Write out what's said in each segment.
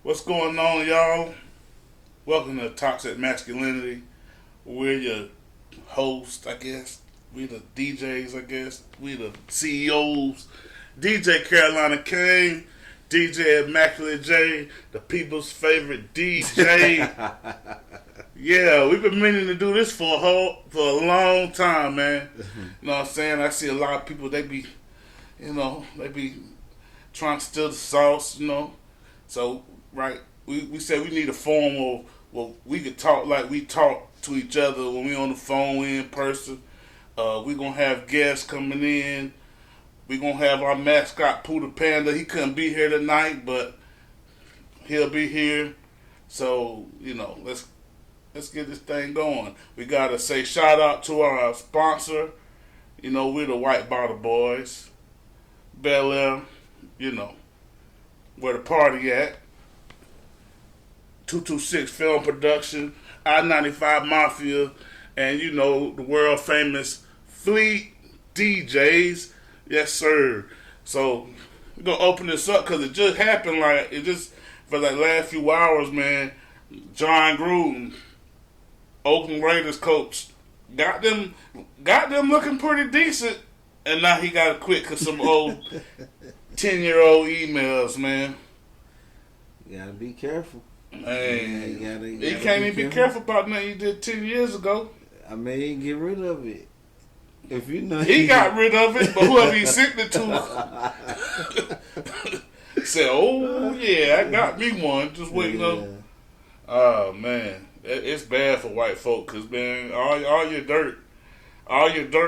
What's going on, y'all? Welcome to Toxic Masculinity. We're your hosts, I guess. We the DJs, I guess. We the CEOs. DJ Carolina Kane, DJ Immaculate J, the people's favorite DJ. Yeah, we've been meaning to do this for a long time, man. You know what I'm saying? I see a lot of people. They be trying to steal the sauce. So right, we said we need a form of we could talk like we talk to each other when we on the phone, we in person. We gonna have guests coming in. We gonna have our mascot Pooh the Panda. He couldn't be here tonight, but he'll be here. So let's get this thing going. We gotta say shout out to our sponsor. We're the White Bottle Boys, Bel Air. Where the party at. 226 Film Production, I-95 Mafia, and the world famous Fleet DJs. Yes, sir. So we're gonna open this up because it just happened. For the last few hours, man. John Gruden, Oakland Raiders coach, got them looking pretty decent, and now he got to quit because some old 10-year-old emails, man. You gotta be careful. Man, you you can't even be careful about nothing you did 10 years ago. I mean, get rid of it. If you know he got rid of it, but whoever he sent it to said, "Oh yeah, I got me one." Just waiting up. Oh man, it's bad for white folk because man, all your dirt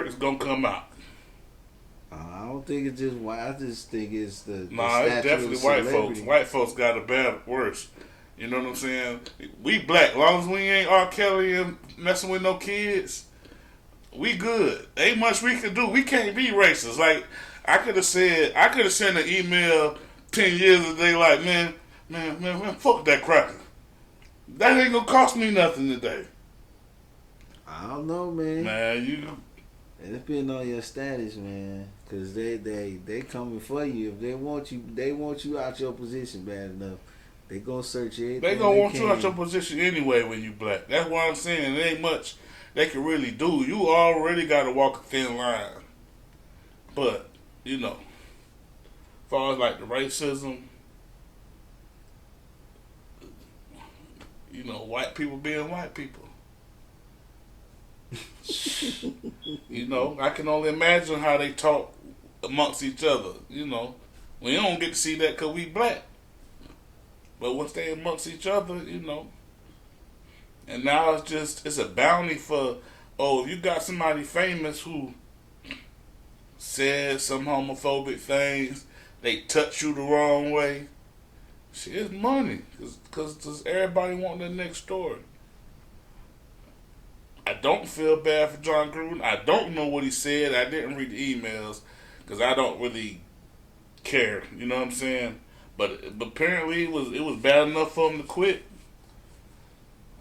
is gonna come out. I don't think it's just white. I just think it's the it's definitely white folks. White folks got it bad worse. You know what I'm saying? We black. As long as we ain't R. Kelly and messing with no kids, we good. Ain't much we can do. We can't be racist. Like I could have sent an email 10 years ago like, man, fuck that cracker. That ain't gonna cost me nothing today. I don't know, man. Man, it depends on your status, man. Cause they coming for you. If they want you out your position bad enough. They gonna search it. They gonna want you out your position anyway when you black. That's why I'm saying it ain't much they can really do. You already gotta walk a thin line. But, as far as like the racism, white people being white people. I can only imagine how they talk amongst each other. We don't get to see that because we black. But once they amongst each other, and now it's a bounty for, if you got somebody famous who said some homophobic things, they touch you the wrong way, shit, it's money. Because everybody want the next story. I don't feel bad for John Gruden. I don't know what he said. I didn't read the emails because I don't really care. You know what I'm saying? But apparently it was bad enough for him to quit.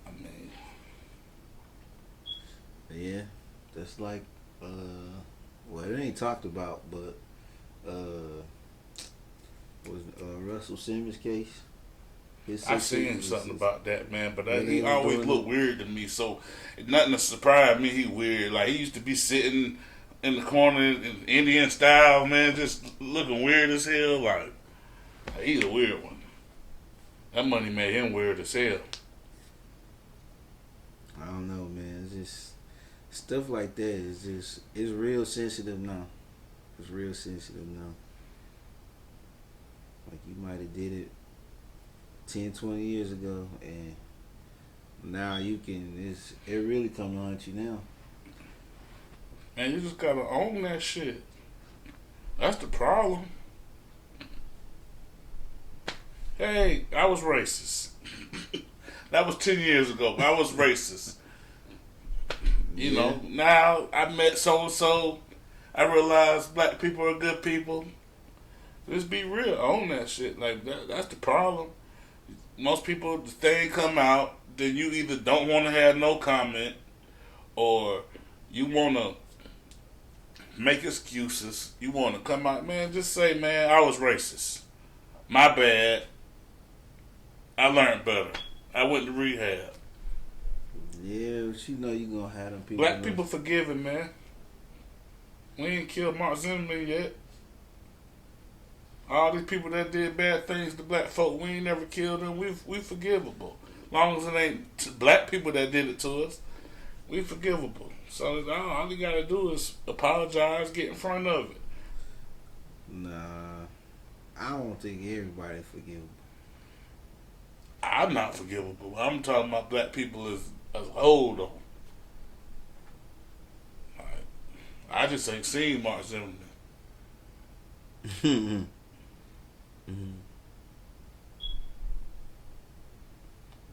I mean, yeah, that's like it ain't talked about, but was Russell Simmons' case. I seen something about that, man, but he always looked weird to me. So nothing to surprise me. He weird. Like he used to be sitting in the corner in Indian style, man, just looking weird as hell. Like he's a weird one. That money made him weird as hell. I don't know, man. It's just stuff like that. It's real sensitive now. It's real sensitive now. Like you might have did it 10, 20 years ago, and now it really come to haunt you now. And you just gotta own that shit. That's the problem. Hey, I was racist. That was 10 years ago. I was racist. Now I met so-and-so. I realized black people are good people. Let's be real. Own that shit. Like, that's the problem. Most people, the thing come out, then you either don't want to have no comment or you want to make excuses. You want to come out, man, just say, man, I was racist. My bad. I learned better. I went to rehab. Yeah, but you know you gonna have them people. Black people forgiving, man. We ain't killed Mark Zimmerman yet. All these people that did bad things to black folk, we ain't never killed them. We forgivable. Long as it ain't black people that did it to us, we forgivable. So all you gotta do is apologize, get in front of it. Nah, I don't think everybody forgivable. I'm not forgivable. I'm talking about black people as a whole though. Like, I just ain't seen Mark Zimmerman.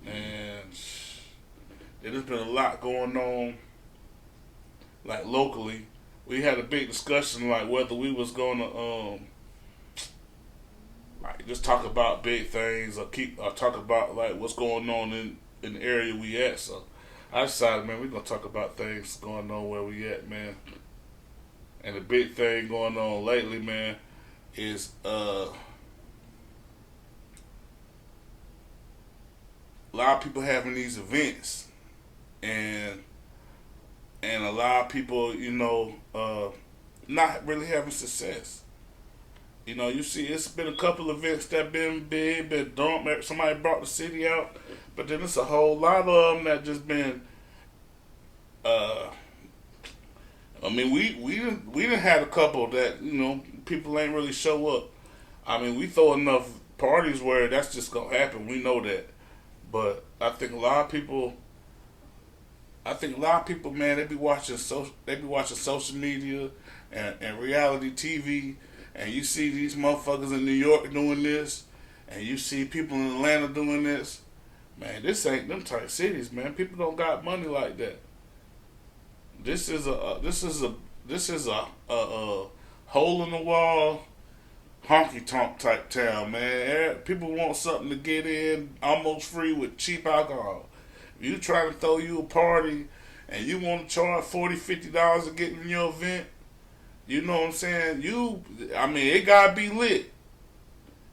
And there's been a lot going on, like locally. We had a big discussion, like whether we was gonna like just talk about big things or talk about like what's going on in the area we at. So I decided, man, we're gonna talk about things going on where we at, man. And the big thing going on lately, man, is a lot of people having these events, and a lot of people, not really having success. You see, it's been a couple of events that been big, been dumped. Somebody brought the city out, but then it's a whole lot of them that just been. I mean, we didn't have a couple that people ain't really show up. I mean, we throw enough parties where that's just gonna happen. We know that, but I think a lot of people, man, they be watching social media and reality TV, and you see these motherfuckers in New York doing this, and you see people in Atlanta doing this. Man, this ain't them type cities, man. People don't got money like that. This is a hole in the wall, honky tonk type town, man. People want something to get in almost free with cheap alcohol. If you try to throw you a party and you want to charge $40-$50 to get in your event, you know what I'm saying? It gotta be lit.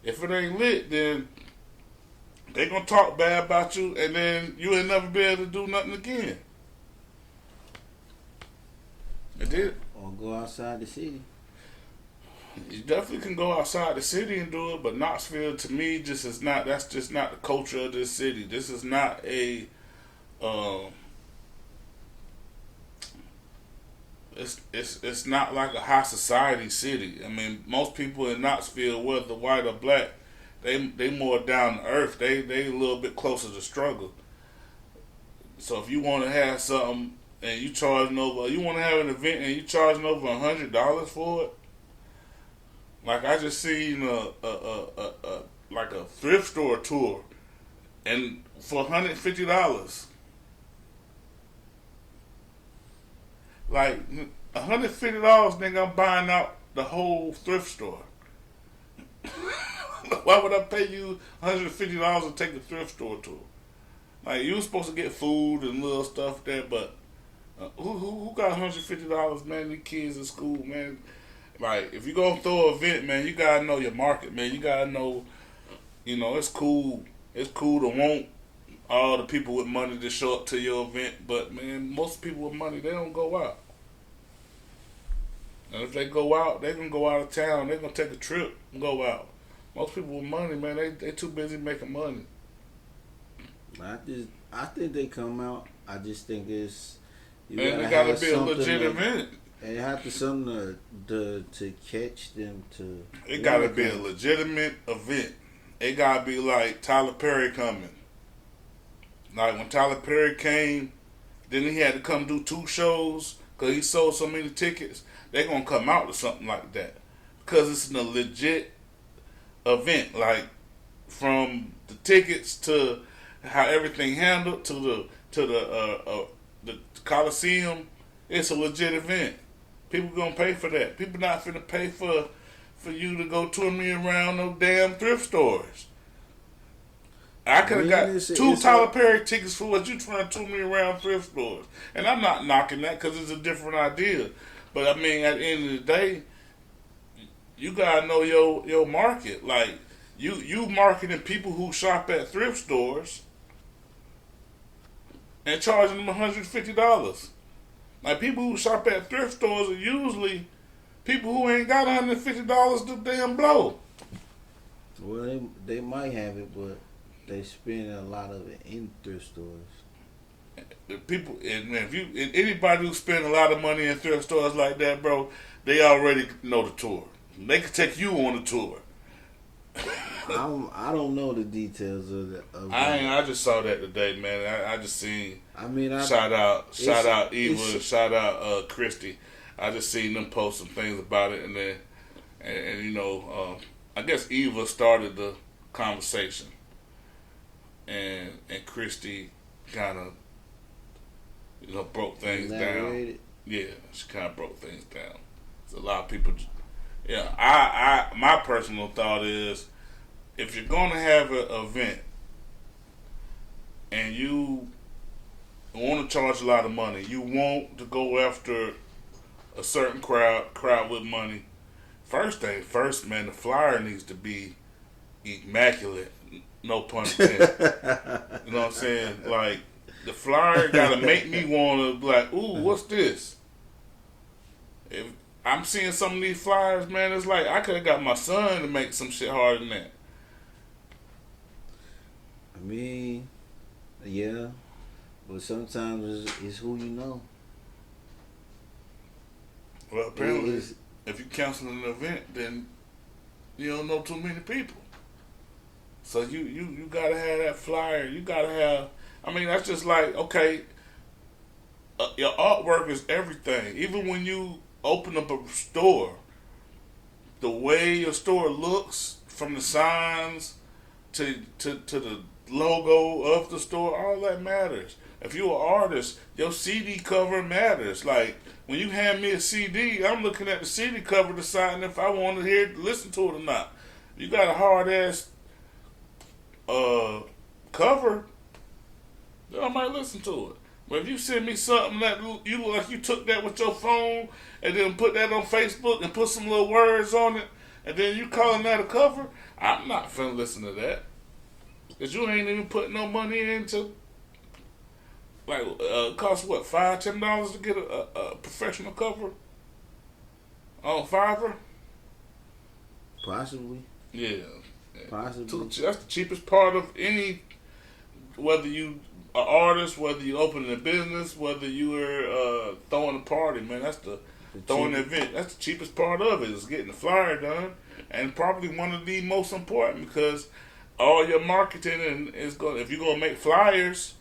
If it ain't lit, then they gonna talk bad about you, and then you ain't never be able to do nothing again. It did. Or go outside the city. You definitely can go outside the city and do it, but Knoxville, to me, that's just not the culture of this city. This is not it's not like a high society city. I mean, most people in Knoxville, whether white or black, they more down to earth. They a little bit closer to struggle. So if you want to have something and you want to have an event and you charging over $100 for it, like I just seen like a thrift store tour, and for $150. Like $150, nigga, I'm buying out the whole thrift store. Why would I pay you $150 to take a thrift store tour? Like, you were supposed to get food and little stuff there, but who got $150, man? These kids in school, man. Like, if you gonna throw an event, man, you gotta know your market, man. You gotta know, it's cool. It's cool to want all the people with money to show up to your event, but man, most people with money, they don't go out. And if they go out, they're gonna go out of town. They're gonna take a trip and go out. Most people with money, man, they too busy making money. I think they come out. I just think it gotta be a legit event. It have to something to catch them to. It gotta be a legitimate event. It gotta be like Tyler Perry coming. Like when Tyler Perry came, then he had to come do 2 shows because he sold so many tickets. They're gonna come out to something like that because it's a legit event. Like from the tickets to how everything handled to the Coliseum, it's a legit event. People gonna pay for that. People not finna pay for you to go tour me around no damn thrift stores. I could have got 2 Tyler Perry tickets for what you trying to tour me around thrift stores. And I'm not knocking that because it's a different idea. But I mean, at the end of the day, you gotta know your market. Like, You marketing people who shop at thrift stores and charging them $150. Like people who shop at thrift stores are usually people who ain't got $150 to damn blow. Well, they might have it, but they spend a lot of it in thrift stores. The people, and man, if you and anybody who spend a lot of money in thrift stores like that, bro, they already know the tour. They can take you on the tour. I don't know the details of the. I just saw that today, man. I just seen. Shout out Eva, shout out Christy. I just seen them post some things about it, and then and you know, I guess Eva started the conversation, and Christy kind of broke things down. Yeah, she kind of broke things down. So a lot of people. Yeah, my personal thought is, if you're going to have an event and you want to charge a lot of money, you want to go after a certain crowd with money. First thing first, man, the flyer needs to be immaculate. No pun intended. You know what I'm saying? Like, the flyer got to make me want to be like, ooh, what's this? If I'm seeing some of these flyers, man, it's like I could have got my son to make some shit harder than that. I mean, yeah, but sometimes it's who you know. Well, apparently, if you cancel an event, then you don't know too many people. So you gotta have that flyer. You gotta have. I mean, that's just like, okay, your artwork is everything. Even when you open up a store, the way your store looks, from the signs to the logo of the store, all that matters. If you're an artist, your CD cover matters. Like, when you hand me a CD, I'm looking at the CD cover deciding if I want to listen to it or not. You got a hard ass cover, then I might listen to it. But if you send me something that you look like you took that with your phone and then put that on Facebook and put some little words on it, and then you calling that a cover, I'm not finna listen to that. Cause you ain't even putting no money into, like, cost what, $5-10 to get a professional cover on Fiverr? Possibly. Yeah. Possibly. That's the cheapest part of any, whether you an artist, whether you opening a business, whether you are throwing a party, man. That's throwing an event. That's the cheapest part of it, is getting the flyer done, and probably one of the most important, because all your marketing is going. If you're gonna make flyers,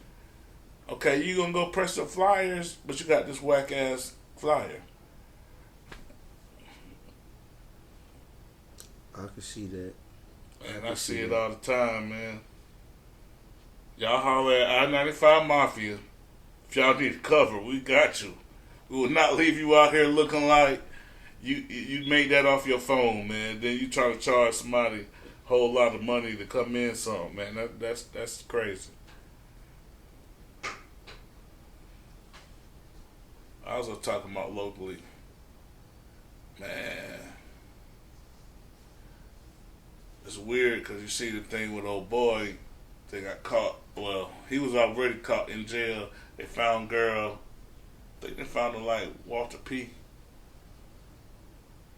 okay, you're gonna go press the flyers, but you got this whack ass flyer. I can see that. And I see it all the time, man. Y'all holler at I-95 Mafia. If y'all need a cover, we got you. We will not leave you out here looking like you made that off your phone, man. Then you try to charge somebody a whole lot of money to come in something, man. That's crazy. I was talking about locally. Man. It's weird because you see the thing with old boy. They got caught. Well, he was already caught in jail. They found girl. I think they found her like Walter P.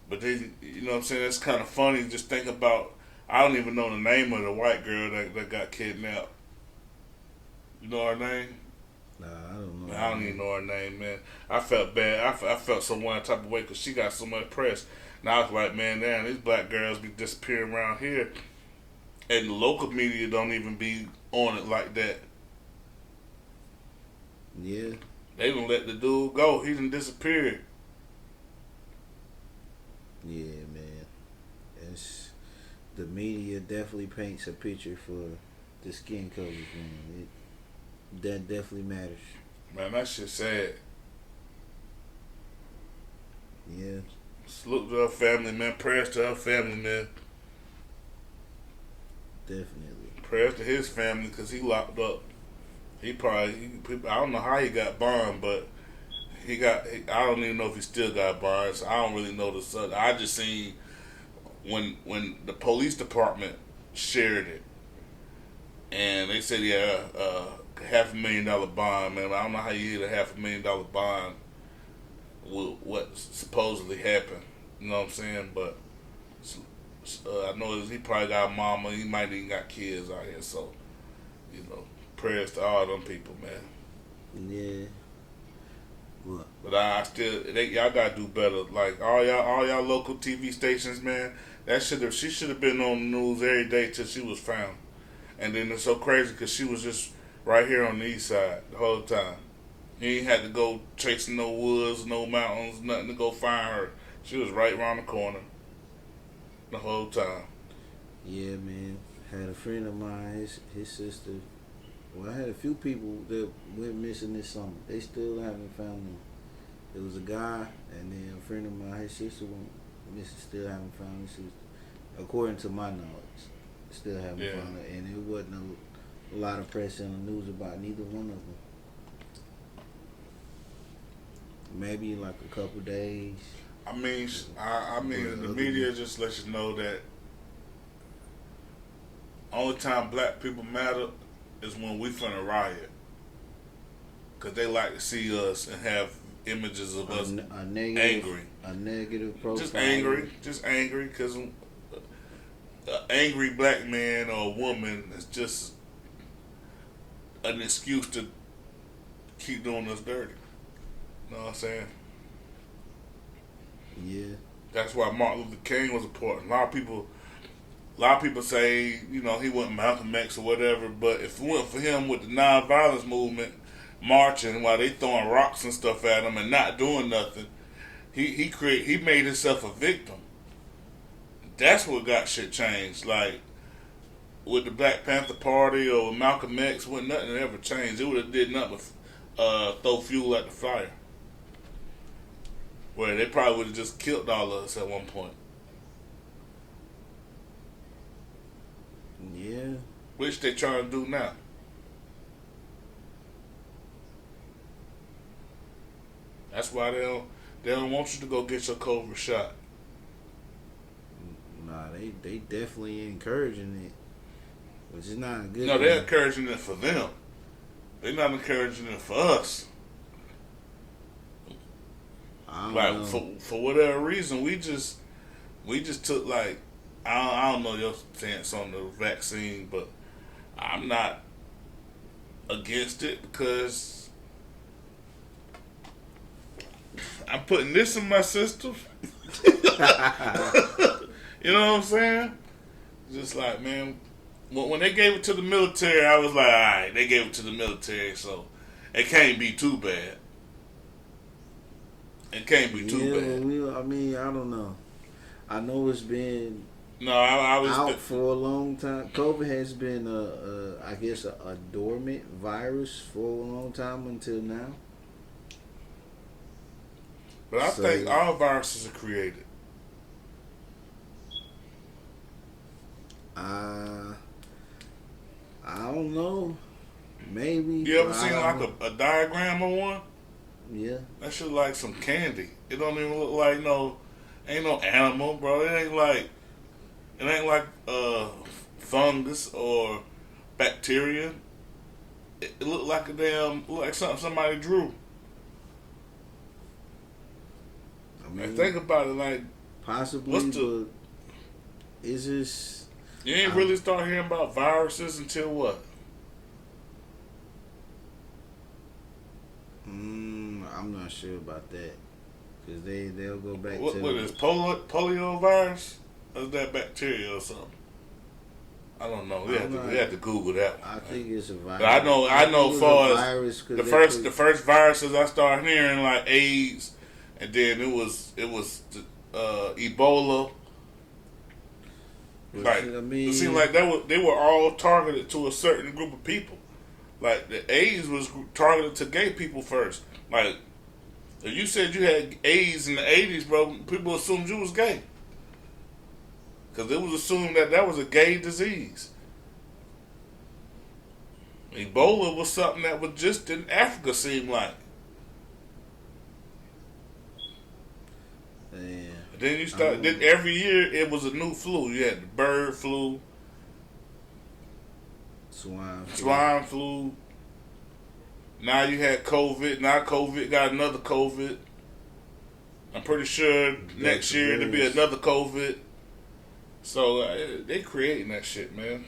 But then, you know what I'm saying? That's kind of funny. Just think about, I don't even know the name of the white girl that got kidnapped. You know her name? Nah, I don't know. I don't even know her name, man. I felt bad. I felt some one type of way because she got so much press. Now I was like, man, damn, these black girls be disappearing around here. And the local media don't even be on it like that. Yeah. They don't let the dude go. He done disappeared. Yeah, man. The media definitely paints a picture for the skin colors, man. That definitely matters. Man, that shit sad. Yeah. Salute to her family, man. Prayers to her family, man. Definitely. Prayers to his family, because he locked up. I don't know how he got bond, but I don't even know if he still got bond, so I don't really know the subject. I just seen when the police department shared it, and they said he had a $500,000 bond. Man, I don't know how you hit a $500,000 bond with what supposedly happened. You know what I'm saying? But I know he probably got a mama. He might even got kids out here. So, prayers to all them people, man. Yeah. What? But I still, y'all gotta do better. Like all y'all local TV stations, man. She should have been on the news every day till she was found. And then it's so crazy because she was just right here on the east side the whole time. You ain't had to go chasing no woods, no mountains, nothing to go find her. She was right around the corner the whole time. Yeah, man. Had a friend of mine, his sister. Well, I had a few people that went missing this summer. They still haven't found them. There was a guy, and then a friend of mine, his sister went missing. Still haven't found his sister, according to my knowledge. Still haven't found her, and it wasn't a lot of press in the news about neither one of them. Maybe like a couple days. I mean, the media just lets you know that only time black people matter is when we finna riot, cause they like to see us and have images of us angry, a negative profile. Just angry, cause an angry black man or woman is just an excuse to keep doing us dirty. You know what I'm saying? Yeah. That's why Martin Luther King was important. A lot of people say, he wasn't Malcolm X or whatever, but if it weren't for him with the nonviolence movement, marching while they throwing rocks and stuff at him and not doing nothing, he made himself a victim. That's what got shit changed. Like with the Black Panther Party or Malcolm X, wouldn't nothing ever changed. It would have did nothing but throw fuel at the fire. Where they probably would have just killed all of us at one point. Yeah. Which they trying to do now. That's why they don't want you to go get your COVID shot. Nah, they definitely encouraging it, which is not a good. No, they're encouraging it for them. They're not encouraging it for us. Like for whatever reason, we just took like I don't know your stance on the vaccine, but I'm not against it because I'm putting this in my system. You know what I'm saying? Just like, man, when they gave it to the military, I was like, all right, they gave it to the military, so it can't be too bad. It can't be too bad. I mean, I don't know. I know it's been I was out for a long time. COVID has been, I guess, a dormant virus for a long time until now. But I think all viruses are created. I don't know. Maybe. You ever seen like a diagram of one? Yeah. That shit like some candy. It don't even look like ain't no animal, bro. It ain't like fungus or bacteria. It looked like like something somebody drew. I mean, think about it, like possibly. But is this? You ain't really start hearing about viruses until what? I'm not sure about that because they'll go back what to what is polio virus? Or is that bacteria or something? I don't know. We have to Google that one. I think it's a virus. But I know far as the first viruses I started hearing like AIDS, and then it was Ebola. Like it seemed like they were all targeted to a certain group of people. Like the AIDS was targeted to gay people first. Like if you said you had AIDS in the 80s, bro, people assumed you was gay. Because it was assumed that was a gay disease. Ebola was something that was just in Africa, seemed like. Yeah. Then every year it was a new flu. You had the bird flu, swine flu. Now you had COVID. Now COVID got another COVID. I'm pretty sure next year there'll be another COVID. So they creating that shit, man.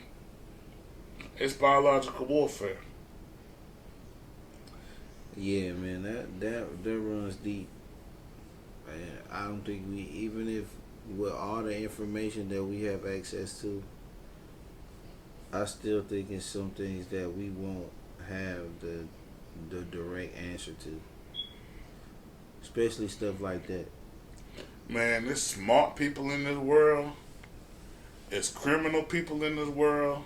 It's biological warfare. Yeah, man, that runs deep. And I don't think we, even if with all the information that we have access to, I still think it's some things that we won't have the direct answer to. Especially stuff like that. Man, there's smart people in this world. There's criminal people in this world.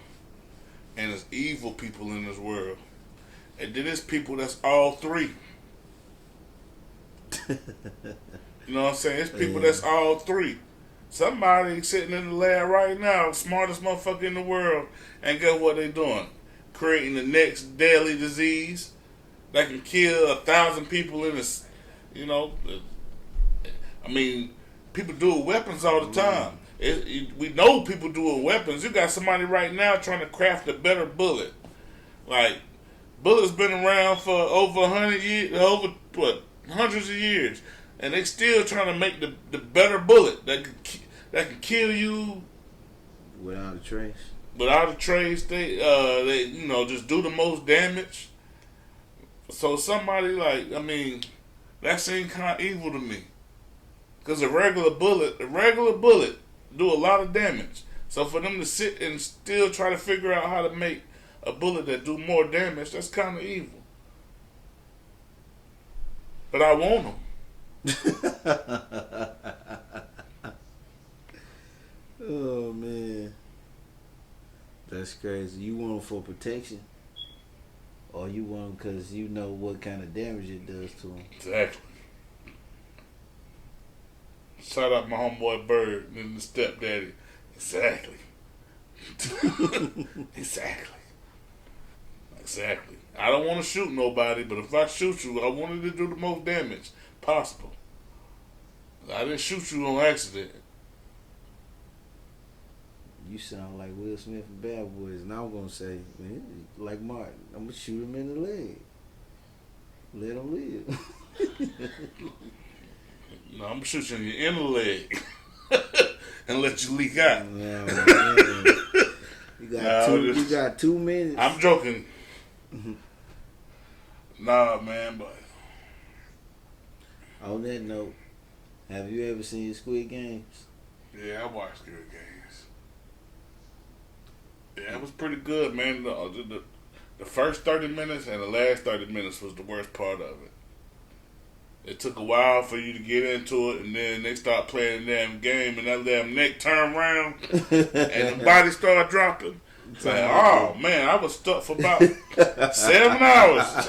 And there's evil people in this world. And then there's people that's all three. You know what I'm saying? It's people that's all three. Somebody sitting in the lab right now, smartest motherfucker in the world, and guess what they doing? Creating the next deadly disease that can kill 1,000 people in this. You know, I mean, people do weapons all the time. We know people doing weapons. You got somebody right now trying to craft a better bullet. Like, bullets been around for over 100 years, hundreds of years, and they still trying to make the better bullet that can kill you without a trace. Without a trace, they just do the most damage. So somebody like, I mean, that seems kind of evil to me, because a regular bullet do a lot of damage. So for them to sit and still try to figure out how to make a bullet that do more damage, that's kind of evil. But I want them. Oh man, that's crazy. You want them for protection, or you want them because you know what kind of damage it does to them? Exactly. Shout out my homeboy Bird and the stepdaddy. Exactly. Exactly. I don't want to shoot nobody, but if I shoot you, I wanted to do the most damage possible. I didn't shoot you on accident. You sound like Will Smith and Bad Boys, and I'm gonna say, man, like Martin, I'm gonna shoot him in the leg. Let him live. No, I'm gonna shoot you in your inner leg and let you leak out. No, man. You got 2 minutes. I'm joking. Nah, man, but on that note, have you ever seen Squid Games? Yeah, I watched Squid Games. Yeah, it was pretty good, man. The first 30 minutes and the last 30 minutes was the worst part of it. It took a while for you to get into it, and then they start playing the damn game, and that damn neck turn around, and the body started dropping. Like, oh man, I was stuck for about 7 hours.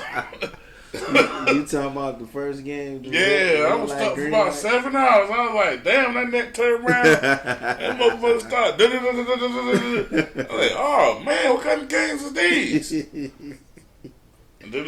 You talking about the first game? Yeah, I was stuck for about 7 hours. I was like, damn, that neck turned around. That motherfucker started. I was like, oh man, what kind of games are these? And then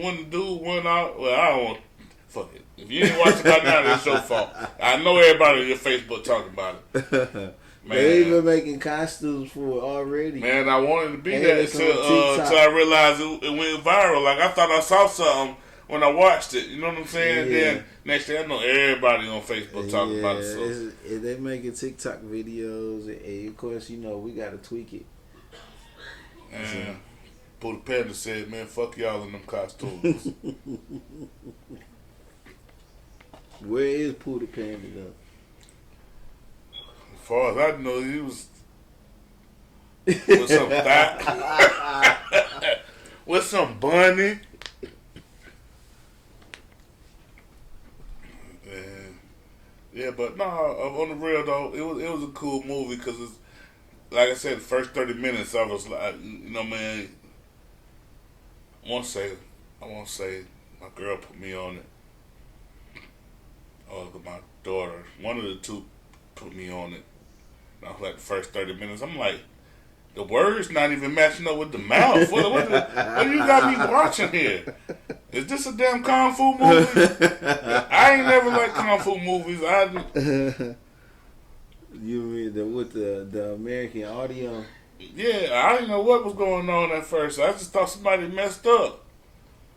one dude went out. Well, I don't want. Fuck it. If you didn't watch it by now, that's your fault. I know everybody on your Facebook talking about it. Man. They even making costumes for it already. Man, I wanted to be that until I realized it went viral. Like, I thought I saw something when I watched it. You know what I'm saying? Yeah. Then next thing I know, everybody on Facebook talking about it. So. They making TikTok videos, and of course, you know, we got to tweak it. And Buddha Panda said, man, fuck y'all in them costumes. Where is Buddha Panda, though? As far as I know, he was with some thigh, with some bunny. And yeah, but no, on the real though, it was a cool movie because it's like I said, the first 30 minutes I was like, you know, man. I won't say my girl put me on it. Or my daughter, one of the two put me on it. And I was like the first 30 minutes. I'm like, the words not even matching up with the mouth. What you got me watching here? Is this a damn kung fu movie? I ain't never liked kung fu movies. You mean with the American audio? Yeah, I didn't know what was going on at first. I just thought somebody messed up.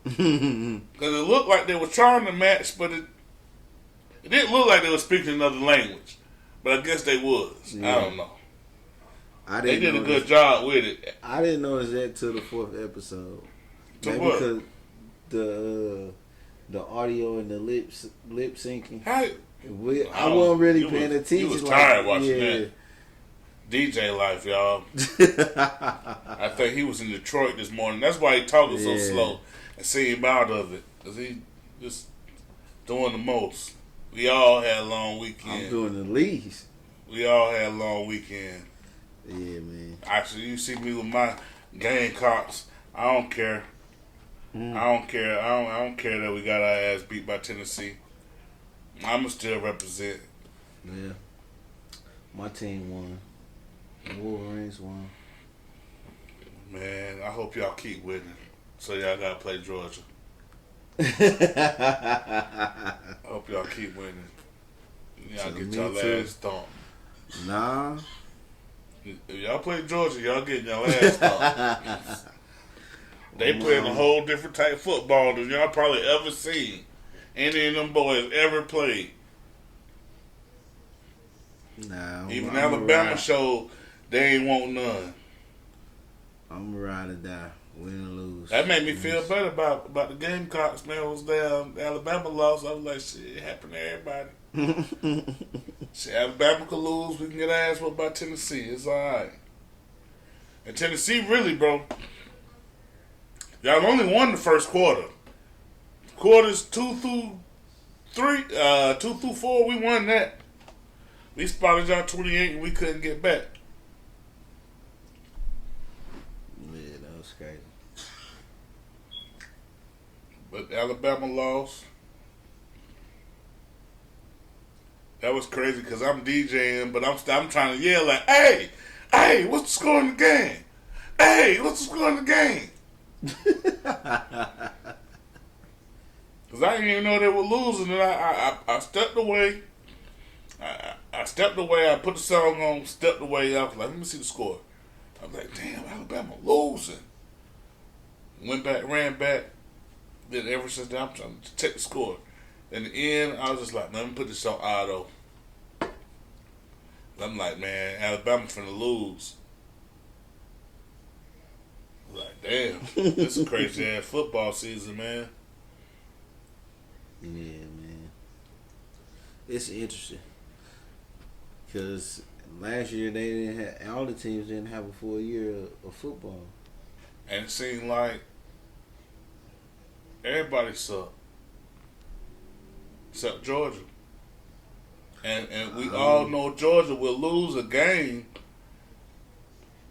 Because it looked like they were trying to match, but it didn't look like they were speaking another language. But I guess they was. Yeah. I don't know. They didn't did a notice, good job with it. I didn't notice that till the 4th episode. To Maybe what? because the audio and the lip syncing. How, I wasn't really paying attention. You was tired watching yeah. that. DJ life, y'all. I think he was in Detroit this morning. That's why he talking so slow and see him out of it. Because he just doing the most. We all had a long weekend. I'm doing the least. We all had a long weekend. Yeah, man. Actually, you see me with my Gamecocks. I don't care. I don't care. I don't care that we got our ass beat by Tennessee. I'ma still represent. Yeah. My team won. The Wolverines won. Man, I hope y'all keep winning. So y'all gotta play Georgia. I hope y'all keep winning. Y'all get y'all ass stomped. Nah. If y'all play Georgia, y'all getting your ass stomped. They playing a whole different type of football than y'all probably ever seen. Any of them boys ever played. Nah. Even Alabama showed they ain't want none. I'm a ride or die, win or lose. That made me feel better about the Gamecocks, man. It was Alabama lost. I was like, shit, it happened to everybody. Shit, Alabama could lose. We can get ass whooped by Tennessee. It's all right. And Tennessee, really, bro, y'all only won the first quarter. Quarters 2 through 4, we won that. We spotted y'all 28 and we couldn't get back. Yeah, that was crazy. But Alabama lost. That was crazy because I'm DJing, but I'm trying to yell like, hey, what's the score in the game? Hey, what's the score in the game? Because I didn't even know they were losing, and I stepped away. I stepped away. I put the song on, stepped away. I was like, let me see the score. I was like, damn, Alabama losing. Went back, ran back. Then ever since then, I'm trying to check the score. In the end, I was just like, man, let me put this on auto. I'm like, man, Alabama finna lose. I'm like, damn, this is crazy ass football season, man. Yeah, man. It's interesting. Because last year they didn't have, all the teams didn't have a full year of football. And it seemed like everybody sucked. Except Georgia. And we all know Georgia will lose a game.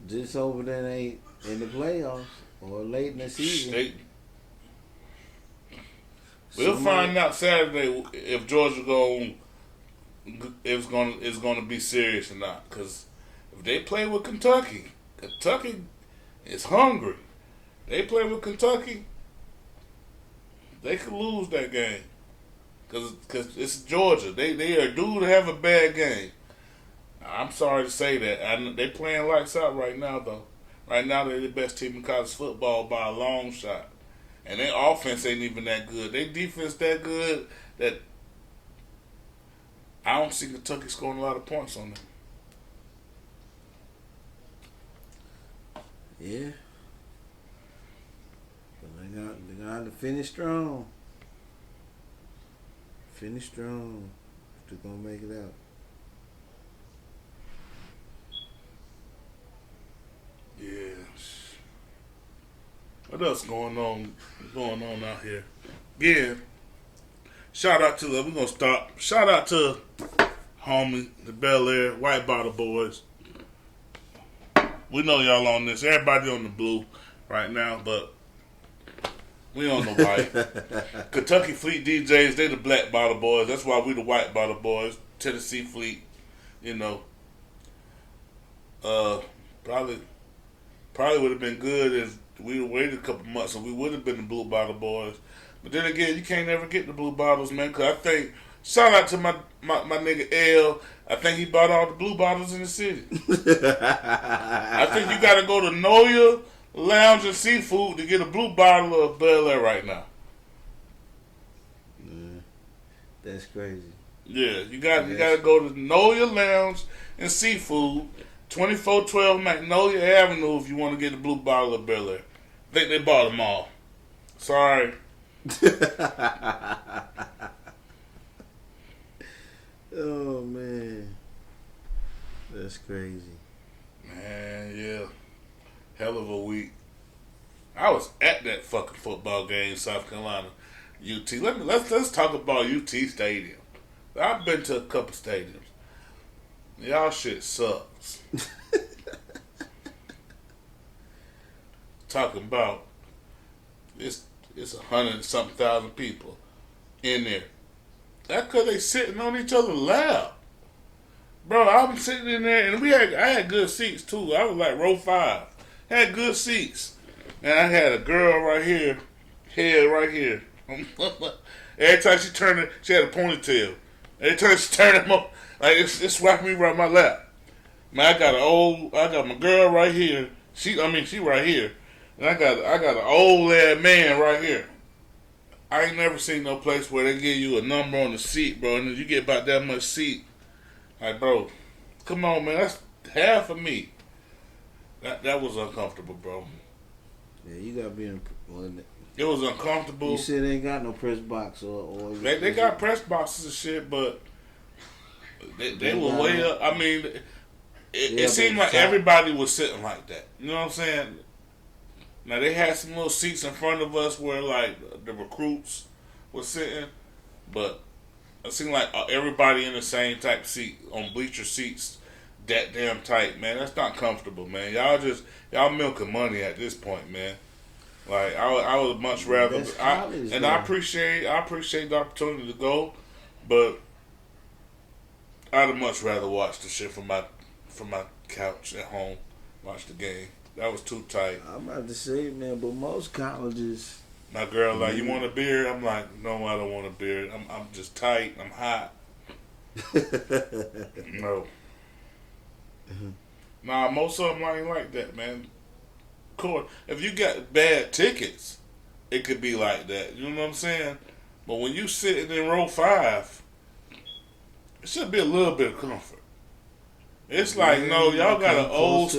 Just over there ain't in the playoffs or late in the season. We'll find out Saturday if Georgia is going to be serious or not. Because if they play with Kentucky is hungry. They play with Kentucky, they could lose that game. Because it's Georgia. They are due to have a bad game. I'm sorry to say that. They playing lights out right now, though. Right now, they're the best team in college football by a long shot. And their offense ain't even that good. Their defense that good that I don't see Kentucky scoring a lot of points on them. Yeah. But they got to finish strong. Finish strong if they're going to make it out. Yeah. What else going on out here? Yeah. Shout out to we're gonna stop. Shout out to homie, the Bel Air White Bottle Boys. We know y'all on this. Everybody on the blue right now, but we on the white. Kentucky Fleet DJs, they the Black Bottle Boys. That's why we the White Bottle Boys. Tennessee Fleet, you know. Probably would have been good if we waited a couple months and we would have been the Blue Bottle Boys. But then again, you can't ever get the Blue Bottles, man, because I think Shout out to my nigga L. I think he bought all the blue bottles in the city. I think you got to go to Noya Lounge and Seafood to get a blue bottle of Bel Air right now. That's crazy. Yeah, you got to go to Noya Lounge and Seafood, 2412 Magnolia Avenue if you want to get a blue bottle of Bel Air. I think they bought them all. Sorry. Oh man, that's crazy. Man, yeah, hell of a week. I was at that fucking football game, South Carolina, UT. Let's talk about UT Stadium. I've been to a couple stadiums. Y'all shit sucks. Talking about it's 100-something thousand people in there. That's because they sitting on each other's lap. Bro, I'm sitting in there, and I had good seats, too. I was like row 5. Had good seats. And I had a girl right here, head right here. Every time she turned it, she had a ponytail. Every time she turned it up, like, it's wrapping me right my lap. Man, I got my girl right here. She right here. And I got an old ass man right here. I ain't never seen no place where they give you a number on the seat, bro, and you get about that much seat. Like, bro, come on, man, that's half of me. That was uncomfortable, bro. Yeah, you gotta be in. It was uncomfortable. You said they ain't got no press box or they got press boxes and shit, but they were way up. I mean, it seemed like everybody was sitting like that. You know what I'm saying? Now, they had some little seats in front of us where, like, the recruits were sitting, but it seemed like everybody in the same type seat, on bleacher seats, that damn tight, man. That's not comfortable, man. Y'all milking money at this point, man. Like, I would much rather, I appreciate the opportunity to go, but I'd have much rather watch the shit from my couch at home, watch the game. That was too tight. I'm about to say, man, but most colleges. My girl like, you want a beer? I'm like, no, I don't want a beer. I'm just tight. I'm hot. No. Nah, most of them ain't like that, man. Of course, if you got bad tickets, it could be like that. You know what I'm saying? But when you sitting in row 5, it should be a little bit of comfort. It's like, no, y'all got an old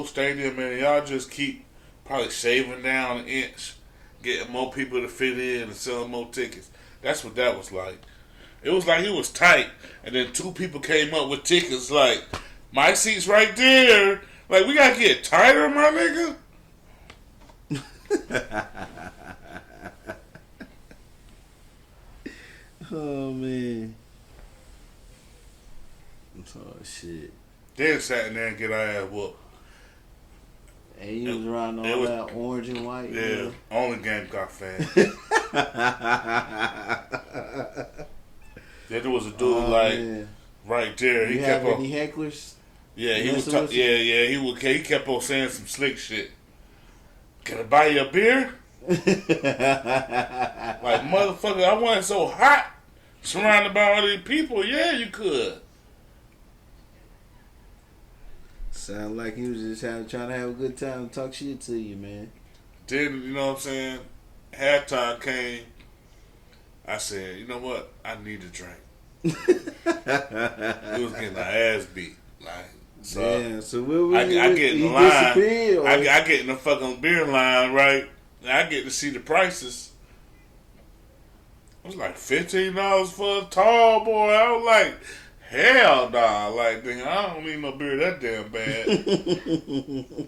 stadium, and y'all just keep probably shaving down an inch, getting more people to fit in and selling more tickets. That's what that was like. It was like it was tight, and then 2 people came up with tickets like, my seat's right there. Like, we gotta get tighter, my nigga. Oh, man. Oh, shit. Then sat in there and get our ass whooped. And you was around all that orange and white. Yeah, only Gamecock fan. Then there was a dude right there. He kept on. Any hecklers? Yeah, he was. He kept on saying some slick shit. Can I buy you a beer? Like, motherfucker, I wasn't so hot, surrounded by all these people. Yeah, you could. Sound like he was just trying to have a good time and talk shit to you, man. Then, you know what I'm saying? Halftime came. I said, you know what? I need a drink. He was getting the ass beat. Like, so damn, so where I get in the line. I get in the fucking beer line, right? And I get to see the prices. It was like $15 for a tall boy. I was like, hell nah. Like, nigga, I don't need no beer that damn bad.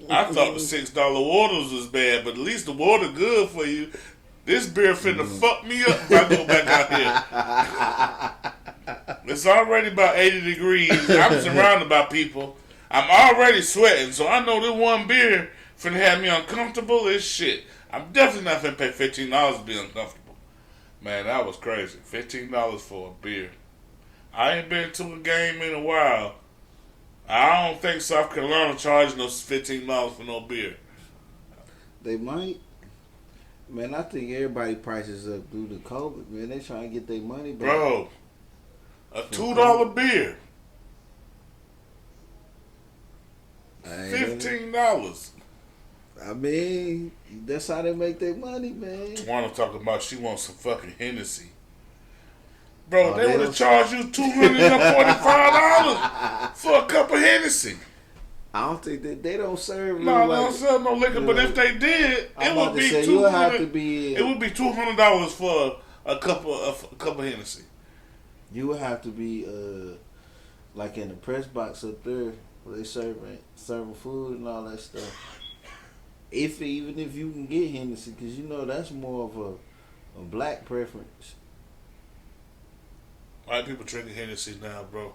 I thought the $6 waters was bad, but at least the water good for you. This beer finna fuck me up if I go back out here. It's already about 80 degrees. I'm surrounded by people. I'm already sweating, so I know this one beer finna have me uncomfortable as shit. I'm definitely not finna pay $15 to be uncomfortable. Man, that was crazy. $15 for a beer. I ain't been to a game in a while. I don't think South Carolina charging us $15 for no beer. They might. Man, I think everybody prices up due to COVID. Man, they trying to get their money back. Bro, a $2 beer, $15. I mean, that's how they make their money, man. Tawana talking about she wants some fucking Hennessy. Bro, Oh, they would have charged you $245 for a cup of Hennessy. I don't think that they don't serve. No, they don't sell no liquor. But if they did, it would be $200. It would be $200 for a cup of Hennessy. You would have to be like in the press box up there where they serving food and all that stuff. Even if you can get Hennessy, because you know that's more of a black preference. White people drinking Hennessy now, bro.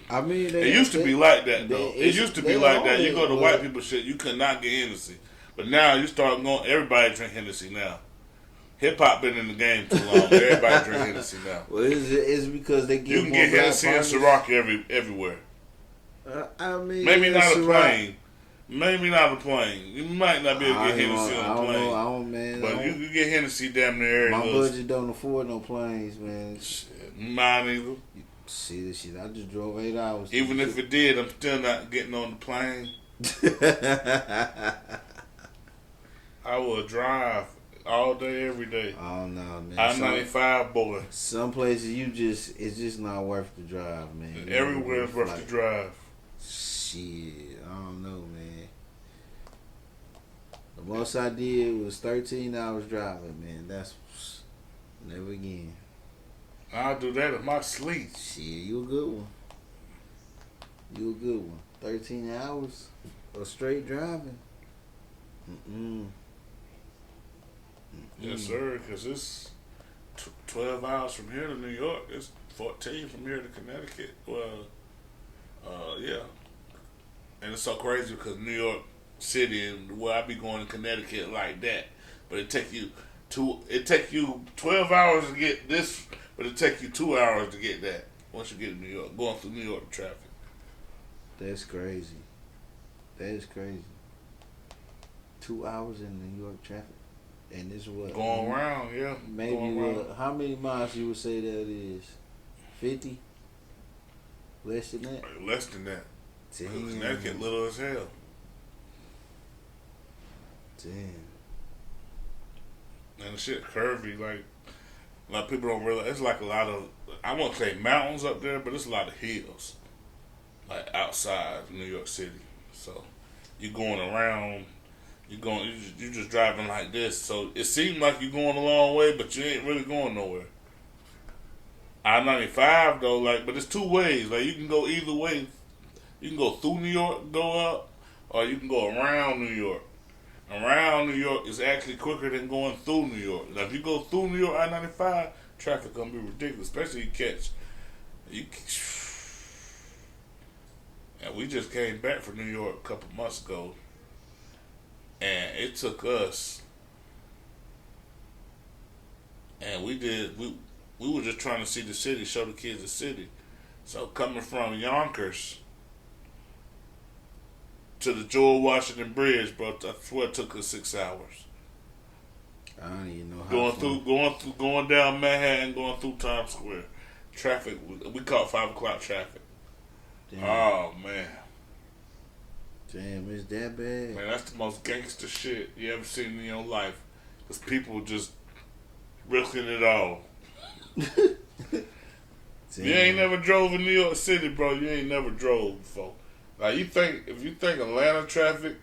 I mean, it used to be like that though. It used to be like that. You go to white people shit, you could not get Hennessy. But now you start going. Everybody drink Hennessy now. Hip hop been in the game too long. Everybody drink Hennessy now. Well, it's because they get you can more get Hennessy and Ciroc everywhere. I mean, maybe not a plane. Maybe not a plane. You might not be able to get Hennessy on a plane. I don't, man. But you can get Hennessy damn near my budget don't afford no planes, man. Shit, mine either. See this shit. I just drove 8 hours. Even if it did, I'm still not getting on the plane. I will drive all day, every day. Oh no, man. I-95 boy. Some places it's just not worth the drive, man. Everywhere is worth the drive. Shit, I don't know, man. The most I did was 13 hours driving, man. That's never again. I'll do that in my sleep. Shit, you a good one. 13 hours of straight driving. Yes, sir, because it's 12 hours from here to New York. It's 14 from here to Connecticut. Well, yeah. And it's so crazy because New York City and where I be going to Connecticut like that. But it take you 12 hours to get this, but it take you 2 hours to get that once you get to New York, going through New York traffic. That's crazy. That is crazy. 2 hours in New York traffic. And this what? Going around, yeah. Maybe how many miles you would say that is? 50? Less than that? Less than that. Damn. Connecticut little as hell. Damn. And the shit curvy, like a lot of people don't realize. It's like a lot of, I won't say mountains up there, but it's a lot of hills, like outside New York City. So you going around, you just driving like this. So it seems like you're going a long way, but you ain't really going nowhere. I-95 though, like, but it's two ways. Like you can go either way. You can go through New York, go up, or you can go around New York. Around New York is actually quicker than going through New York. Now, if you go through New York I-95, traffic gonna be ridiculous, especially And we just came back from New York a couple months ago, and it took us, and we were just trying to see the city, show the kids the city. So coming from Yonkers to the George Washington Bridge, bro, I swear it took us 6 hours. I don't even know how. Going down Manhattan, going through Times Square. Traffic, we caught 5 o'clock traffic. Damn. Oh, man. Damn, it's that bad? Man, that's the most gangster shit you ever seen in your life. Because people just risking it all. You ain't never drove in New York City, bro. You ain't never drove before. Like if you think Atlanta traffic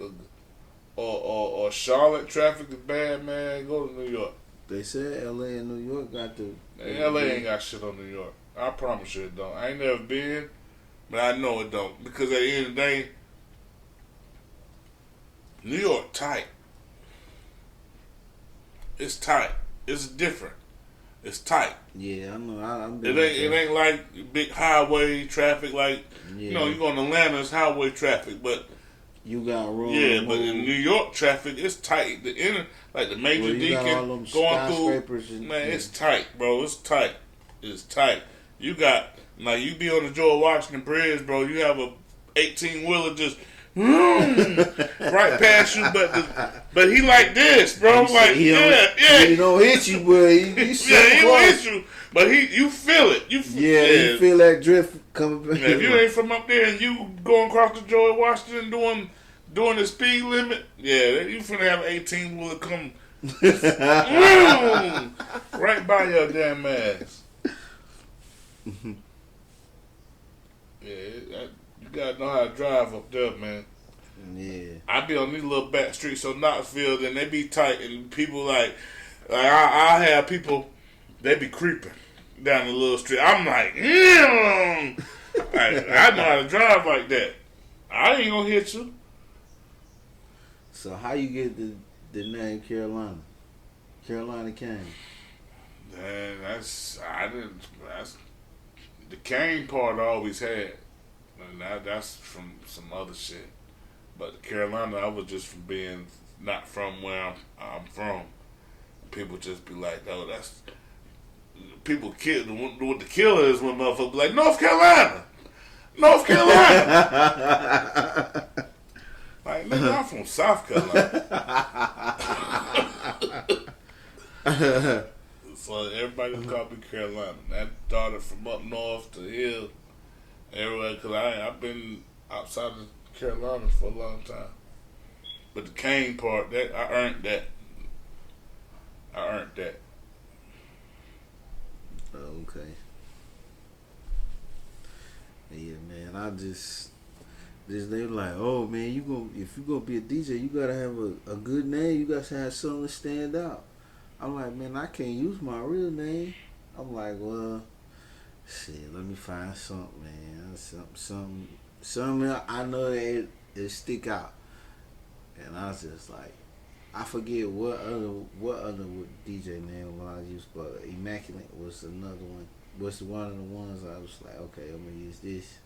or Charlotte traffic is bad, man, go to New York. They said LA and New York got the. LA ain't got shit on New York. I promise you it don't. I ain't never been, but I know it don't. Because at the end of the day, New York tight. It's tight. It's different. It's tight. Yeah, I know. It ain't like big highway traffic. Like you know, you go to Atlanta, it's highway traffic, but you got room. Yeah, but in New York traffic, it's tight. The inner, like the Major Deacon going through, man, it's tight, bro. It's tight. It's tight. You got like you be on the George Washington Bridge, bro. You have a 18-wheeler just right past you, but he like this, bro. Like He yeah. don't hit you, but he so Yeah, he don't close. hit you, but you feel it. You feel that drift coming back. Yeah, if you ain't from up there and you going across the George Washington doing the speed limit, yeah, you finna have 18 will come right by your damn ass. Yeah, you gotta know how to drive up there, man. Yeah, I be on these little back streets of Knoxville, and they be tight, and people I have people, they be creeping down the little street. I'm like, I know how to drive like that. I ain't gonna hit you. So how you get the name Carolina? Carolina Kane. Man, that's the Kane part I always had, and that's from some other shit. But Carolina, I was just from being not from where I'm from. People just be like, "Oh, that's people kill what the killer is." When motherfuckers be like, "North Carolina, North Carolina." Like, nigga, I'm from South Carolina. So everybody call me Carolina. That daughter from up north to here, everywhere. Cause I've been outside of Carolina for a long time. But the Kane part, that I earned that. Oh, okay. Yeah, man. They were like, oh man, if you gonna be a DJ, you gotta have a good name. You gotta have something to stand out. I'm like, man, I can't use my real name. I'm like, well, shit, let me find something, man. Something I know that it stick out. And I was just like, I forget what other DJ name when I used, but Immaculate was another one. Was one of the ones I was like, okay, I'm gonna use this.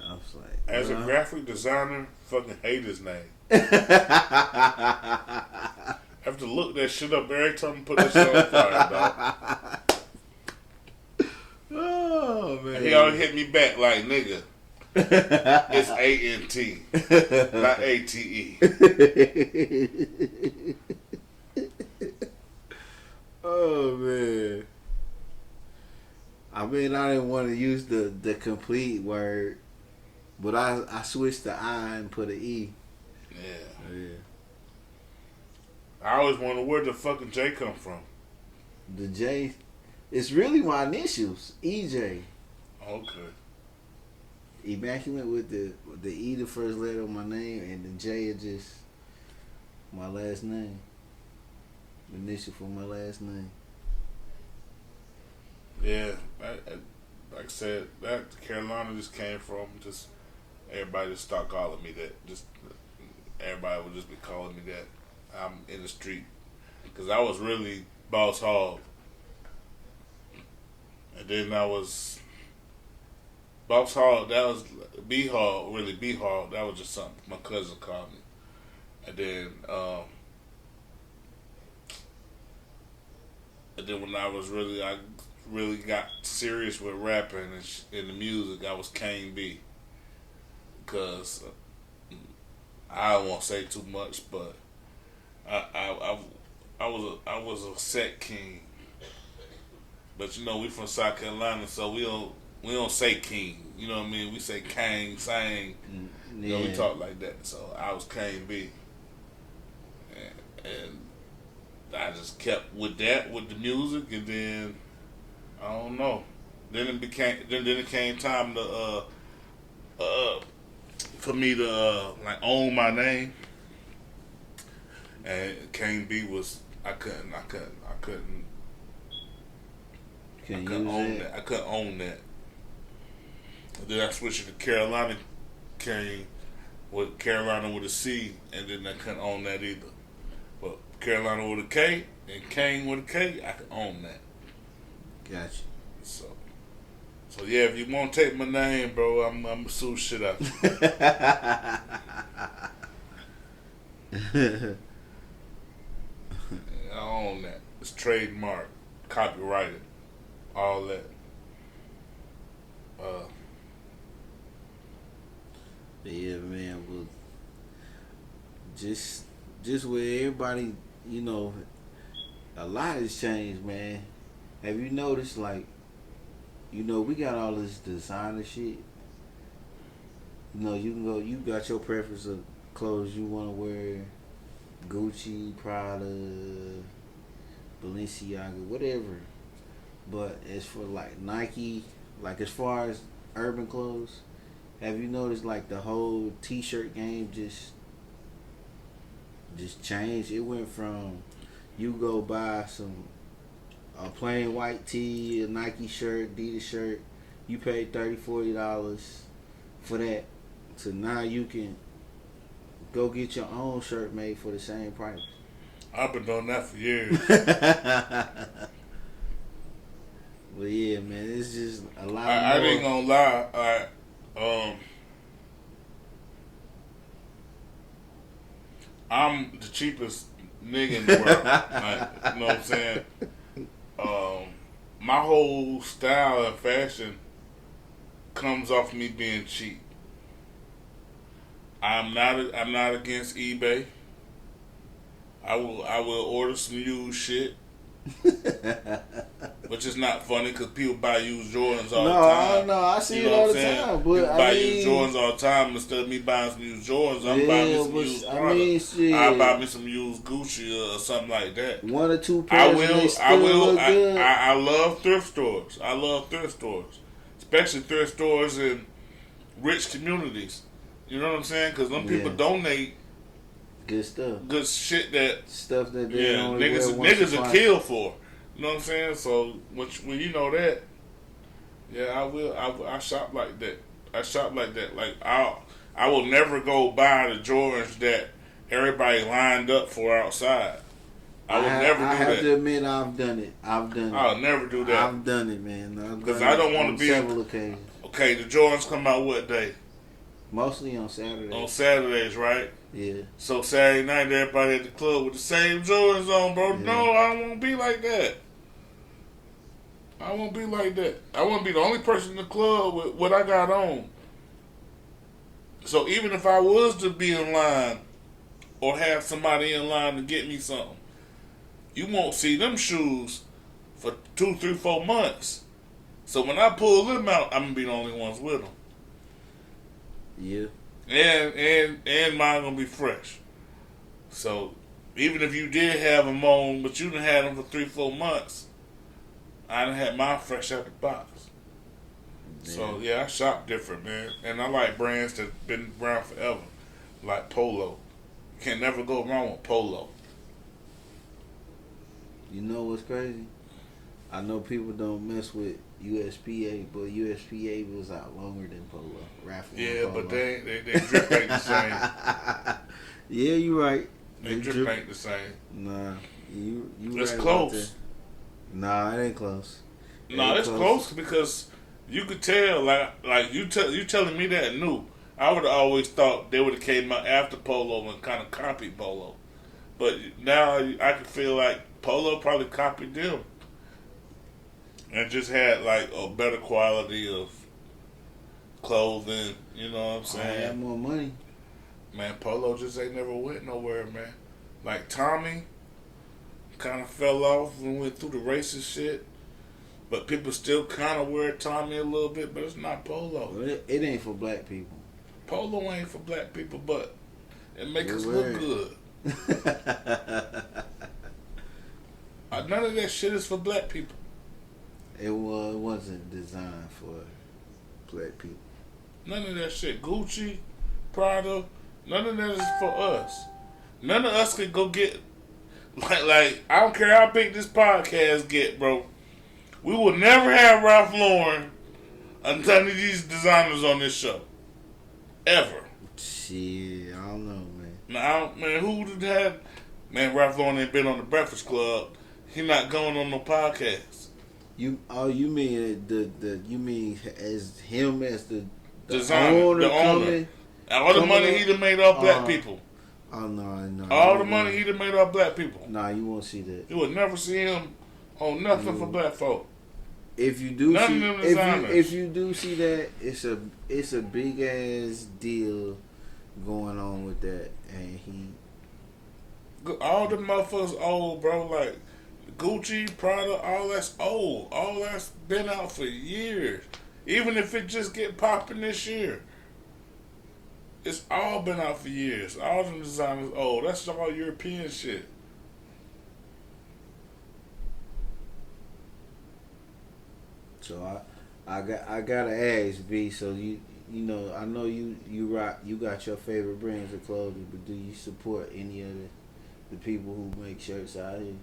I was like, as a graphic designer, fucking hate his name. I have to look that shit up every time I put that shit on fire, dog. Oh man, and he always hit me back like, nigga, it's A-N-T, not A-T-E. Oh man. I mean, I didn't want to use the complete word, but I switched the I and put an E. Yeah. Yeah. I always wonder where the fucking J come from. The J, it's really my initials, EJ. Okay. Immaculate with the E, the first letter of my name, and the J is just my last name. The initial for my last name. Yeah, like I said, that Carolina just came from just everybody just start calling me that. Just everybody would just be calling me that. I'm in the street because I was really Boss Hog, and then I was Boss Hog. That was B Hog, really B Hog. That was just something my cousin called me, and then when I really got serious with rapping and in the music, I was Kane B. Because I won't say too much, but I was a set king. But you know, we from South Carolina, so we don't say king. You know what I mean? We say Kane, sang. Yeah. You know, we talk like that. So I was Kane B. And I just kept with that, with the music, and then I don't know. Then it came time to for me to like own my name, and Kane B was I couldn't own that. I couldn't own that. And then I switched to Carolina Kane with Carolina with a C, and then I couldn't own that either. But Carolina with a K and Kane with a K, I could own that. Gotcha. So yeah, if you want to take my name, bro, I'm gonna sue shit out you. I own that. It's trademark, copyrighted, all that. Yeah, man. But just just with everybody, you know, a lot has changed, man. Have you noticed, like, you know, we got all this designer shit. You know, you can go. You got your preference of clothes you want to wear. Gucci, Prada, Balenciaga, whatever. But as for like Nike, like as far as urban clothes, have you noticed like the whole T-shirt game just changed? It went from you go buy a plain white tee, a Nike shirt, Adidas shirt, you pay $30-$40 for that, to now you can go get your own shirt made for the same price. I've been doing that for years. But yeah, man, it's just a lot more. I ain't gonna lie. I'm the cheapest nigga in the world. Like, you know what I'm saying? My whole style and fashion comes off me being cheap. I'm not against eBay. I will order some used shit. Which is not funny because people buy used Jordans all the time. No, I see it all the time. But people buy used Jordans all the time. Instead of me buying some used Jordans, I'm buying me some used Prada. I buy me some used Gucci or something like that. One or two pairs. I love thrift stores. I love thrift stores, especially thrift stores in rich communities. You know what I'm saying? Because them people donate good stuff, good shit that they only niggas are killed for. You know what I'm saying? So when you know that, yeah, I will. I shop like that. Like I will never go buy the Jordans that everybody lined up for outside. I have to admit, I've done it. I'll never do that. I've done it, man. Because I don't want to be several occasions. Okay, the Jordans come out what day? Mostly on Saturdays. On Saturdays, right? Yeah. So Saturday night, everybody at the club with the same Jordans on, bro. Yeah. No, I don't want to be like that. I won't be like that. I want to be the only person in the club with what I got on. So even if I was to be in line or have somebody in line to get me something, you won't see them shoes for 2, 3, 4 months. So when I pull them out, I'm going to be the only ones with them. Yeah. And mine gonna be fresh. So even if you did have them on, but you done had them for 3, 4 months, I done had mine fresh out the box. Yeah. So yeah, I shop different, man, and I like brands that's been around forever, like Polo. You can never go wrong with Polo. You know what's crazy? I know people don't mess with USPA, but USPA was out longer than Polo. Raffle. Yeah, Polo. But they drip ain't the same. Yeah, you right. They drip ain't the same. Nah, you it's right close. Nah, it ain't close. Nah, it's close because you could tell. Like you telling me that new. I would have always thought they would have came out after Polo and kind of copied Polo, but now I can feel like Polo probably copied them. And just had like a better quality of clothing, you know what I'm saying? I had more money. Man, Polo just ain't never went nowhere, man. Like Tommy kind of fell off and went through the racist shit. But people still kind of wear Tommy a little bit, but it's not Polo. Well, it ain't for black people. Polo ain't for black people, but it makes us look good. None of that shit is for black people. It wasn't designed for black people. None of that shit. Gucci, Prada, none of that is for us. None of us could go get like I don't care how big this podcast get, bro. We will never have Ralph Lauren and none of these designers on this show. Ever. Shit, I don't know, man. Now, man, who would have had... Man, Ralph Lauren ain't been on the Breakfast Club. He not going on no podcast. You mean you mean as him as the designer, owner, the owner. All the money he done made off black people. Oh no. All the money he done made off black people. Nah, you won't see that. You would never see him on nothing for black folk. if you do None see of them designers. if you do see that, it's a big ass deal going on with that, and All the motherfuckers old, bro. Like Gucci, Prada, all that's old. All that's been out for years. Even if it just get popping this year, it's all been out for years. All them designers old. That's all European shit. so I gotta ask V. So you know I know you got your favorite brands of clothing, but do you support any of the people who make shirts out here?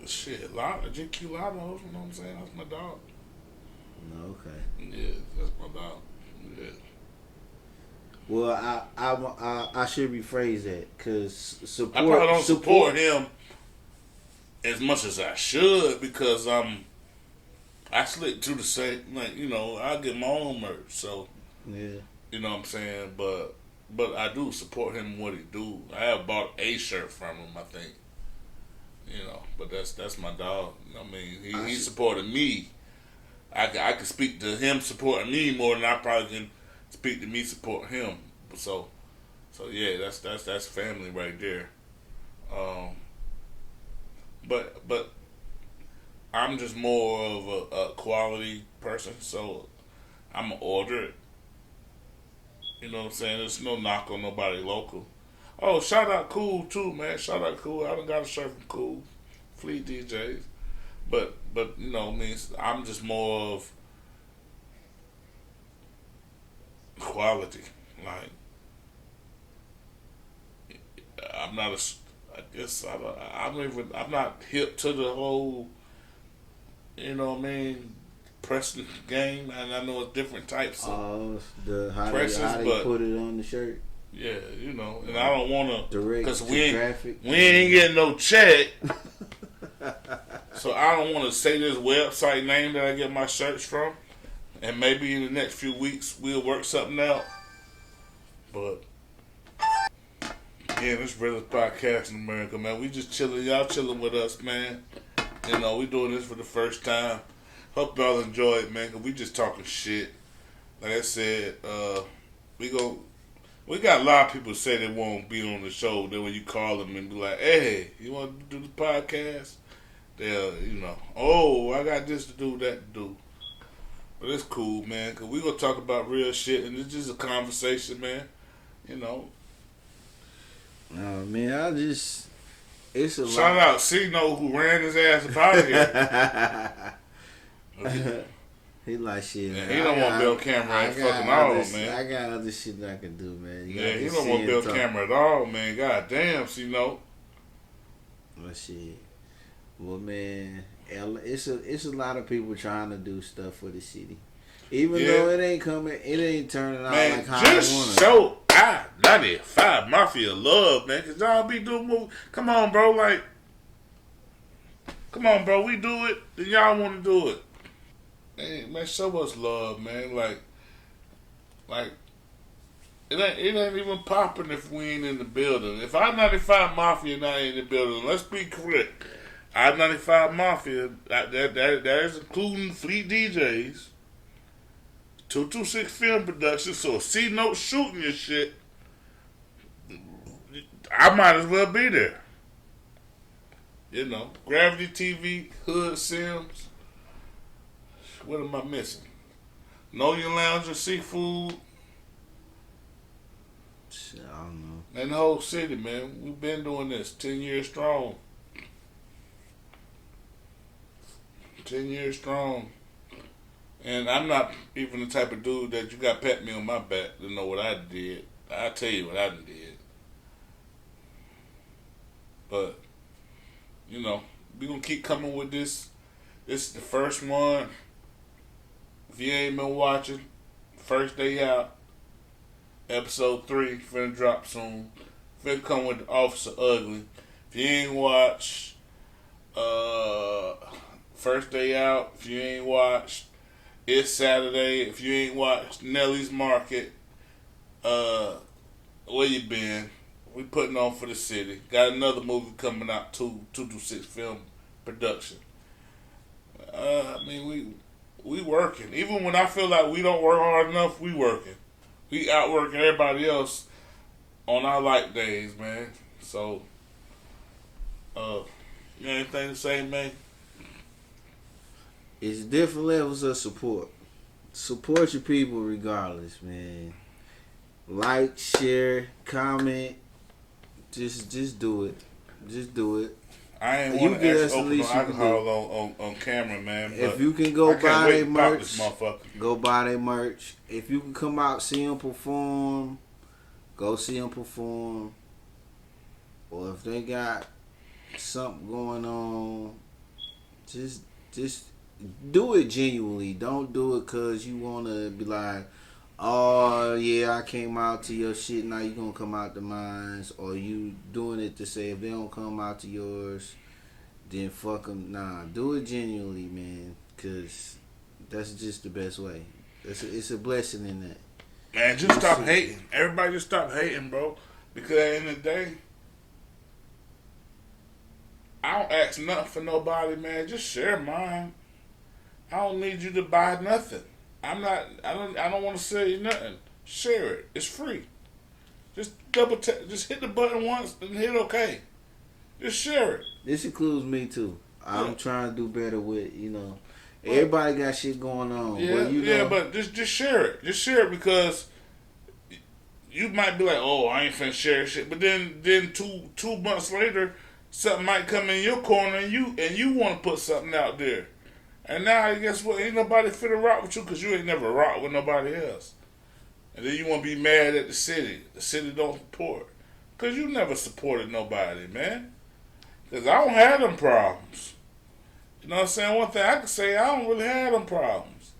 Shit, Lotto, GQ Lottos, you know what I'm saying? That's my dog. No, okay. Yeah, that's my dog. Yeah. Well, I should rephrase that because I probably don't support him as much as I should because I slick to the same, like, you know, I get my own merch, so Yeah. you know what I'm saying, but I do support him in what he do. I have bought a shirt from him, I think. You know, but that's my dog. I mean, he supported me. I could speak to him supporting me more than I probably can speak to me supporting him. So yeah, that's family right there. Um, but I'm just more of a quality person, so I'm gonna order it. You know what I'm saying? There's no knock on nobody local. Oh, shout out Cool too, man. Shout out Cool. I done got a shirt from Cool, Fleet DJs. But you know, I mean, I'm just more of quality. Like I'm not a. I guess I'm not hip to the whole. You know what I mean? Pressing game, and I know it's different types of presses, how they but put it on the shirt. yeah, you know, and I don't want to Direct because to graphic. we ain't getting no check, so I don't want to say this website name that I get my shirts from, and maybe in the next few weeks we'll work something out. But yeah, this Brothers Podcast in America, man. We just chilling, y'all chilling with us, man. You know, we doing this for the first time. Hope y'all enjoy it, man. Cause we just talking shit. Like I said, we got a lot of people say they won't be on the show. Then when you call them and be like, "Hey, you want to do the podcast?" They'll, you know, "Oh, I got this to do, that to do." But it's cool, man. Cause we gonna talk about real shit, and it's just a conversation, man. You know. Oh man, it's a Shout lot. out C-Note who ran his ass up out of here. He like shit. Yeah, he don't want to be on camera at fucking all, man. I got other shit that I can do, man. Yeah, he don't want to be on camera at all, man. God damn, C-Note. Well, shit. Well, man, it's a lot of people trying to do stuff for the city. Even though it ain't coming, it ain't turning out man, like how I just want to. show I-95 Mafia love, man. Cause y'all be doing movies. Come on, bro. Like, come on, bro. We do it, then y'all want to do it. Man, show us love, man. Like it ain't even popping if we ain't in the building. If I-95 Mafia not in the building, let's be correct. I-95 Mafia, that is including Fleet DJs, 226 Film Production, so if C-Note shooting your shit, I might as well be there. You know, Gravity TV, Hood Sims. What am I missing? Know Your Lounge and Seafood. Shit, I don't know. And the whole city, man. We've been doing this 10 years strong. 10 years strong. And I'm not even the type of dude that you got pat me on my back to know what I did. I'll tell you what I did. But, you know, we're going to keep coming with this. This is the first one. If you ain't been watching, first day out, episode 3, finna drop soon. Finna come with Officer Ugly. If you ain't watched, first day out, if you ain't watched, It's Saturday, if you ain't watched Nelly's Market, where you been? We putting on for the city. Got another movie coming out, 226 film production. I mean, we working. Even when I feel like we don't work hard enough, we working. We outworking everybody else on our light days, man. So, you got anything to say, man? It's different levels of support. Support your people regardless, man. Like, share, comment. Just do it. Just do it. I ain't want to actually open no alcohol on camera, man. If you can go buy their merch, go buy their merch. If you can come out, see them perform, go see them perform. Or if they got something going on, just do it genuinely. Don't do it because you want to be like, oh, yeah, I came out to your shit, now you going to come out to mine. Or you doing it to say if they don't come out to yours, then fuck them. Nah, do it genuinely, man, because that's just the best way. It's a blessing in that. Man, just stop hating. Everybody just stop hating, bro. Because at the end of the day, I don't ask nothing for nobody, man. Just share mine. I don't need you to buy nothing. I don't want to sell you nothing. Share it. It's free. Just just hit the button once and hit OK. Just share it. This includes me too. I'm trying to do better with, everybody got shit going on. Yeah, but just share it. Just share it because you might be like, oh, I ain't finna share shit. But then 2 months later, something might come in your corner and you want to put something out there. And now, guess what? Ain't nobody finna rock with you because you ain't never rocked with nobody else. And then you want to be mad at the city. The city don't support. Because you never supported nobody, man. Because I don't have them problems. You know what I'm saying? One thing I can say, I don't really have them problems.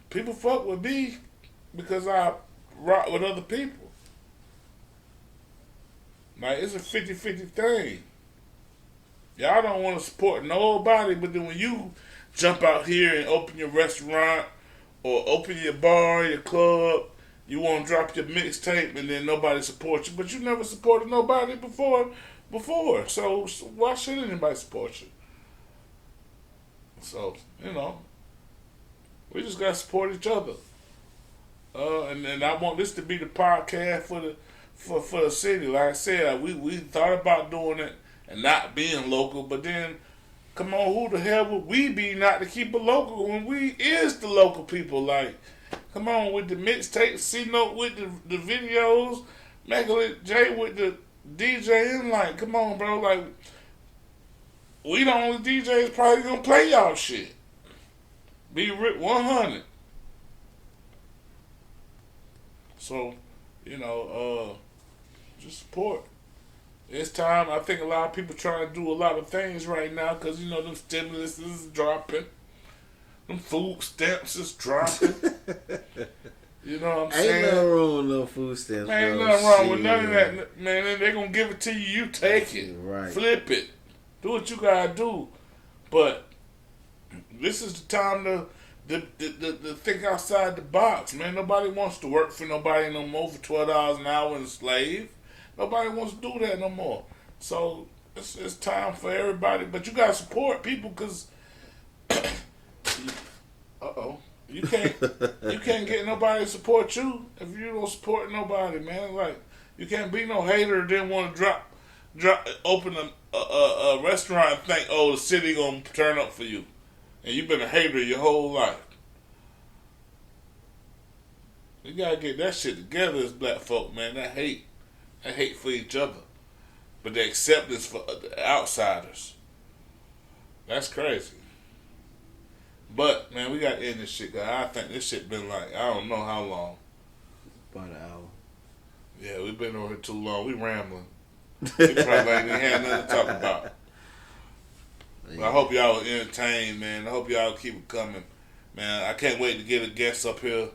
People fuck with me because I rock with other people. Like, it's a 50-50 thing. Y'all don't want to support nobody, but then when you jump out here and open your restaurant or open your bar, your club, you want to drop your mixtape and then nobody supports you. But you never supported nobody before. So why should anybody support you? So, we just got to support each other. And I want this to be the podcast for the city. Like I said, we thought about doing it and not being local, but then come on, who the hell would we be not to keep it local when we is the local people? Like, come on, with the mixtape, C-Note with the videos, Immaculate J with the DJing. Like, come on, bro. Like, we the only DJs probably gonna play y'all shit. Be 100. So, just support. It's time. I think a lot of people trying to do a lot of things right now because, them stimulus is dropping. Them food stamps is dropping. You know what I'm saying? Ain't nothing wrong with no food stamps. Man, ain't nothing wrong with none of that. Man, they're going to give it to you. You take it. Right. Flip it. Do what you got to do. But this is the time to think outside the box, man. Nobody wants to work for nobody no more for $12 an hour and a slave. Nobody wants to do that no more. So it's time for everybody. But you got to support people because, you can't get nobody to support you if you don't support nobody, man. Like, you can't be no hater and then want to open a restaurant and think, oh, the city gonna turn up for you, and you've been a hater your whole life. You gotta get that shit together as black folk, man. That hate for each other, but the acceptance for the outsiders. That's crazy. But man, we gotta end this shit, guys. I think this shit been like, I don't know how long. About an hour. Yeah, we've been over here too long. We rambling. We probably ain't had nothing to talk about. But I hope y'all are entertained, man. I hope y'all keep it coming, man. I can't wait to get a guest up here.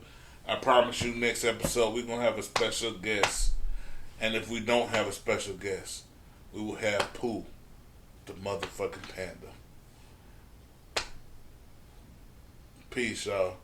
I promise you, next episode we're gonna have a special guest. And if we don't have a special guest, we will have Pooh, the motherfucking panda. Peace, y'all.